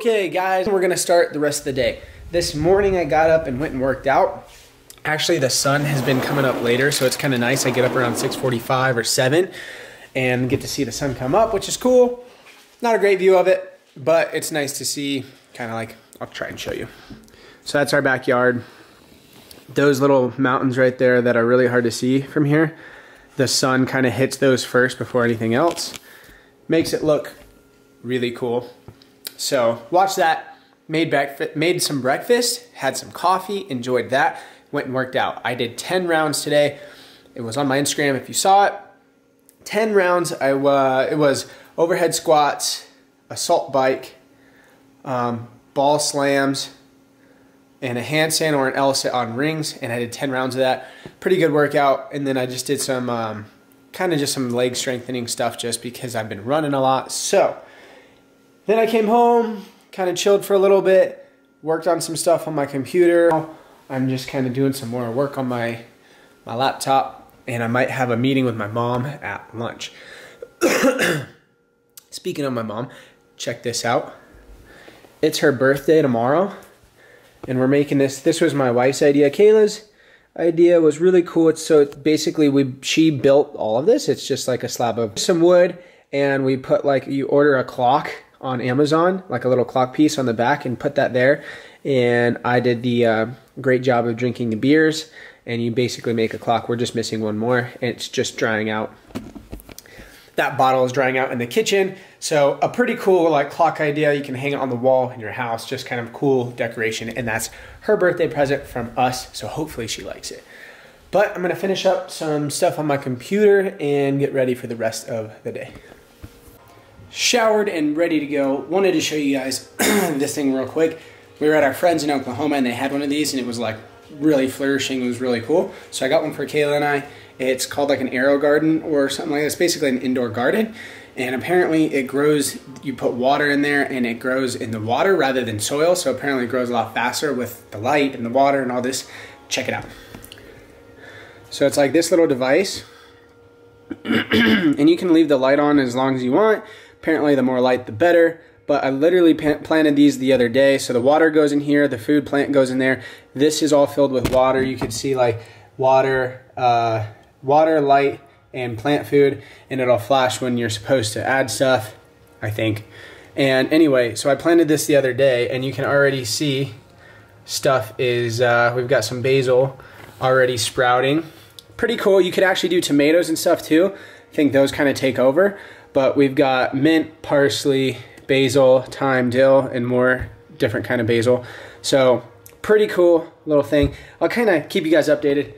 Okay guys, we're gonna start the rest of the day. This morning I got up and went and worked out. Actually the sun has been coming up later, so it's kind of nice. I get up around 6:45 or 7 and get to see the sun come up, which is cool. Not a great view of it, but it's nice to see, kind of like, I'll try and show you. So that's our backyard. Those little mountains right there that are really hard to see from here, the sun kind of hits those first before anything else. Makes it look really cool. So watch that, made some breakfast, had some coffee, enjoyed that, went and worked out. I did 10 rounds today. It was on my Instagram if you saw it. 10 rounds, it was overhead squats, assault bike, ball slams, and a handstand or an L-sit on rings, and I did 10 rounds of that. Pretty good workout, and then I just did some, kind of just some leg strengthening stuff just because I've been running a lot. So then I came home, kind of chilled for a little bit, worked on some stuff on my computer. I'm just kind of doing some more work on my laptop, and I might have a meeting with my mom at lunch. Speaking of my mom, check this out. It's her birthday tomorrow, and we're making this. This was my wife's idea. Kayla's idea was really cool. Basically she built all of this. It's just like a slab of some wood, and we put, like, you order a clock on Amazon, like a little clock piece on the back, and put that there. And I did the great job of drinking the beers, and you basically make a clock. We're just missing one more, and it's just drying out. That bottle is drying out in the kitchen. So a pretty cool, like, clock idea. You can hang it on the wall in your house, just kind of cool decoration. And that's her birthday present from us, so hopefully she likes it. But I'm gonna finish up some stuff on my computer and get ready for the rest of the day. Showered and ready to go. Wanted to show you guys this thing real quick. We were at our friends in Oklahoma, and they had one of these, and it was like really flourishing. It was really cool. So I got one for Kayla and I. It's called like an arrow garden or something like that. It's basically an indoor garden, and apparently it grows, you put water in there and it grows in the water rather than soil. So apparently it grows a lot faster with the light and the water and all this. Check it out. So it's like this little device, and you can leave the light on as long as you want. Apparently the more light the better, but I literally planted these the other day. So the water goes in here, the food plant goes in there. This is all filled with water. You can see like water, light, and plant food, and it'll flash when you're supposed to add stuff, I think. And anyway, so I planted this the other day, and you can already see stuff is, we've got some basil already sprouting. Pretty cool. You could actually do tomatoes and stuff too. I think those kind of take over. But we've got mint, parsley, basil, thyme, dill, and more different kind of basil. So pretty cool little thing. I'll kind of keep you guys updated.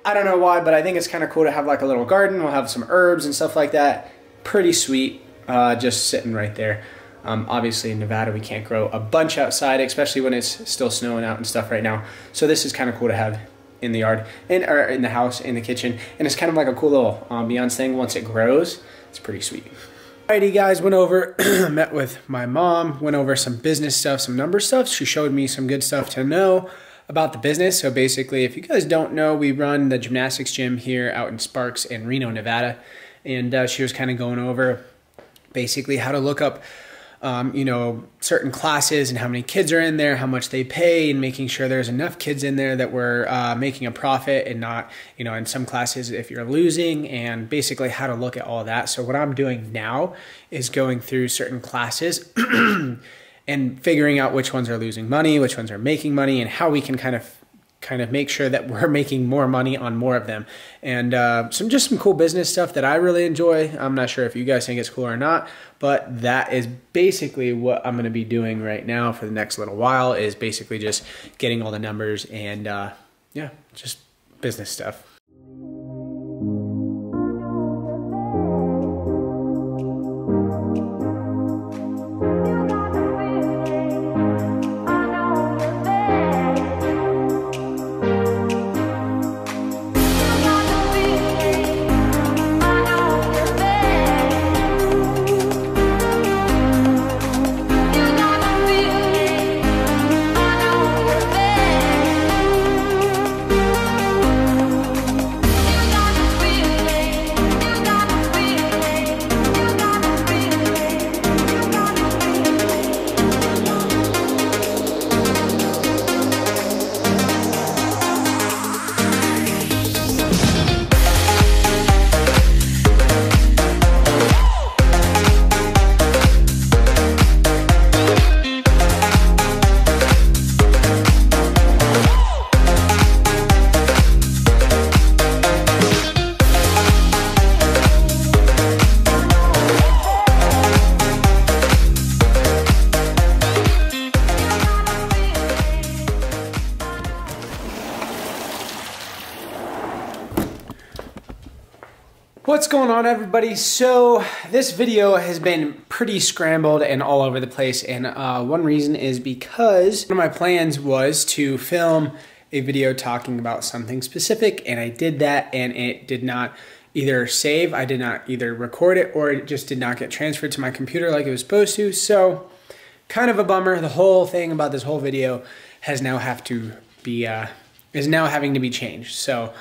I don't know why, but I think it's kind of cool to have like a little garden. We'll have some herbs and stuff like that. Pretty sweet, just sitting right there. Obviously in Nevada we can't grow a bunch outside, especially when it's still snowing out and stuff right now. So this is kind of cool to have in the yard, or in the house, in the kitchen. And it's kind of like a cool little ambiance thing. Once it grows, it's pretty sweet. Alrighty guys, went over, met with my mom, went over some business stuff, some number stuff. She showed me some good stuff to know about the business. So basically, if you guys don't know, we run the gymnastics gym here out in Sparks in Reno, Nevada. And she was kind of going over basically how to look up, you know, certain classes and how many kids are in there, how much they pay, and making sure there's enough kids in there that we're making a profit and not, you know, in some classes if you're losing, and basically how to look at all that. So what I'm doing now is going through certain classes and figuring out which ones are losing money, which ones are making money, and how we can kind of make sure that we're making more money on more of them. And just some cool business stuff that I really enjoy. I'm not sure if you guys think it's cool or not, but that is basically what I'm going to be doing right now for the next little while, is basically just getting all the numbers and yeah, just business stuff. What's going on, everybody? So this video has been pretty scrambled and all over the place, and one reason is because one of my plans was to film a video talking about something specific, and I did that, and it did not either save, I did not either record it, or it just did not get transferred to my computer like it was supposed to. So kind of a bummer. The whole thing about this whole video has now is now having to be changed. So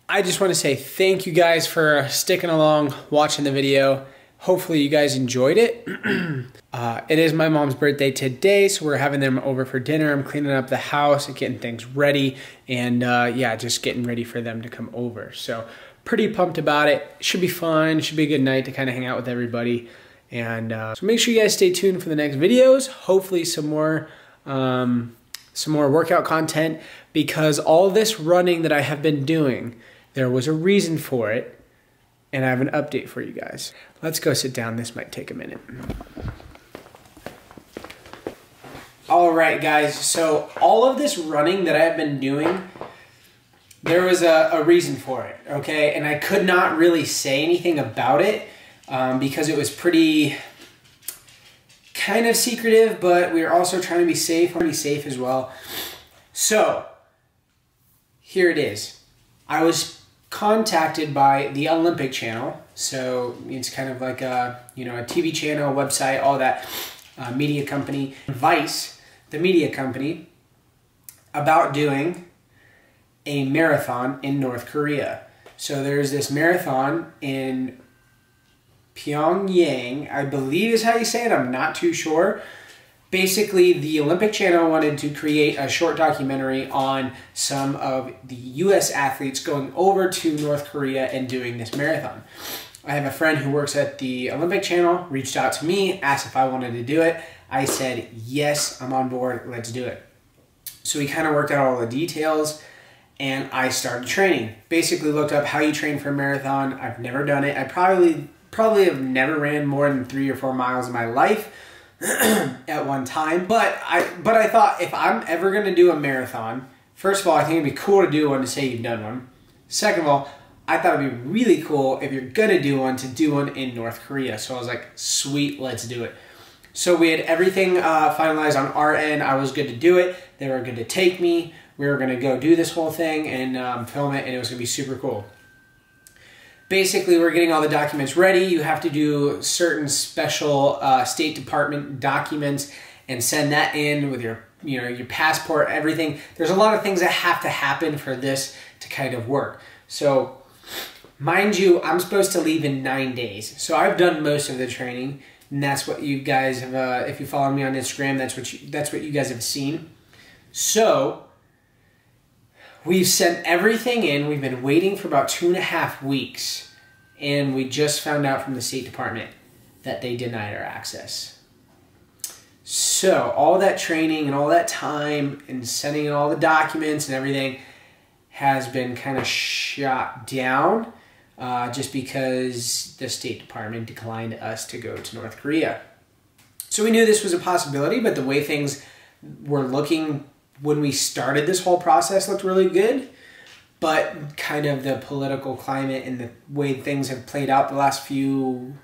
I just want to say thank you guys for sticking along, watching the video. Hopefully you guys enjoyed it. It is my mom's birthday today, so we're having them over for dinner. I'm cleaning up the house and getting things ready, and yeah, just getting ready for them to come over. So pretty pumped about it. It should be fun. It should be a good night to kind of hang out with everybody. And so make sure you guys stay tuned for the next videos. Hopefully some more workout content, because all this running that I have been doing, there was a reason for it, and I have an update for you guys. Let's go sit down. This might take a minute. All right, guys. So all of this running that I've been doing, there was a reason for it, okay? And I could not really say anything about it because it was pretty kind of secretive, but we were also trying to be safe. Pretty safe as well. So here it is. I was contacted by the Olympic Channel, so it's kind of like a a TV channel, website, all that, media company, Vice, the media company, about doing a marathon in North Korea. So there's this marathon in Pyongyang, I believe is how you say it, I'm not too sure. Basically, the Olympic Channel wanted to create a short documentary on some of the US athletes going over to North Korea and doing this marathon. I have a friend who works at the Olympic Channel, reached out to me, asked if I wanted to do it. I said, yes, I'm on board, let's do it. So we kind of worked out all the details, and I started training. Basically looked up how you train for a marathon. I've never done it. I probably have never ran more than 3 or 4 miles in my life at one time. But I thought, if I'm ever going to do a marathon, first of all, I think it'd be cool to do one to say you've done one. Second of all, I thought it'd be really cool if you're going to do one in North Korea. So I was like, sweet, let's do it. So we had everything finalized on our end. I was good to do it. They were good to take me. We were going to go do this whole thing and film it, and it was going to be super cool. Basically, we're getting all the documents ready. You have to do certain special State Department documents and send that in with your passport, everything. There's a lot of things that have to happen for this to kind of work. So, mind you, I'm supposed to leave in 9 days. So I've done most of the training, and that's what you guys have. If you follow me on Instagram, that's what you guys have seen. So we've sent everything in. We've been waiting for about 2.5 weeks, and we just found out from the State Department that they denied our access. So all that training and all that time and sending in all the documents and everything has been kind of shot down just because the State Department declined us to go to North Korea. So we knew this was a possibility, but the way things were looking when we started this whole process looked really good, but kind of the political climate and the way things have played out the last few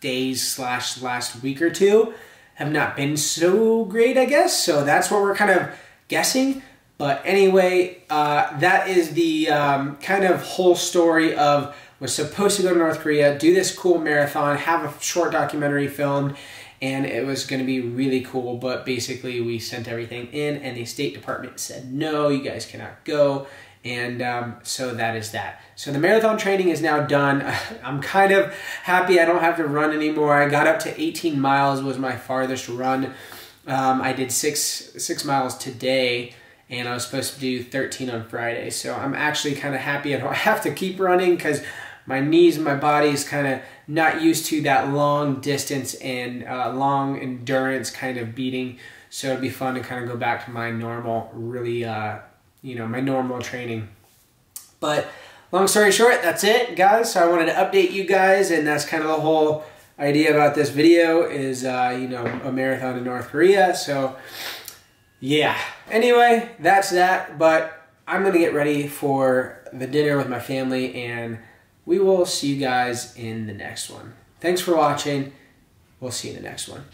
days / last week or two have not been so great, I guess. So that's what we're kind of guessing. But anyway, that is the kind of whole story of we're supposed to go to North Korea, do this cool marathon, have a short documentary filmed, and it was going to be really cool, but basically we sent everything in, and the State Department said, no, you guys cannot go, and so that is that. So the marathon training is now done. I'm kind of happy I don't have to run anymore. I got up to 18 miles was my farthest run. I did 6 miles today, and I was supposed to do 13 on Friday, so I'm actually kind of happy I don't have to keep running, because my knees and my body is kind of not used to that long distance and long endurance kind of beating. So it'd be fun to kind of go back to my normal, really, my normal training. But long story short, that's it, guys. So I wanted to update you guys, and that's kind of the whole idea about this video is, a marathon in North Korea. So yeah. Anyway, that's that. But I'm going to get ready for the dinner with my family, and we will see you guys in the next one. Thanks for watching. We'll see you in the next one.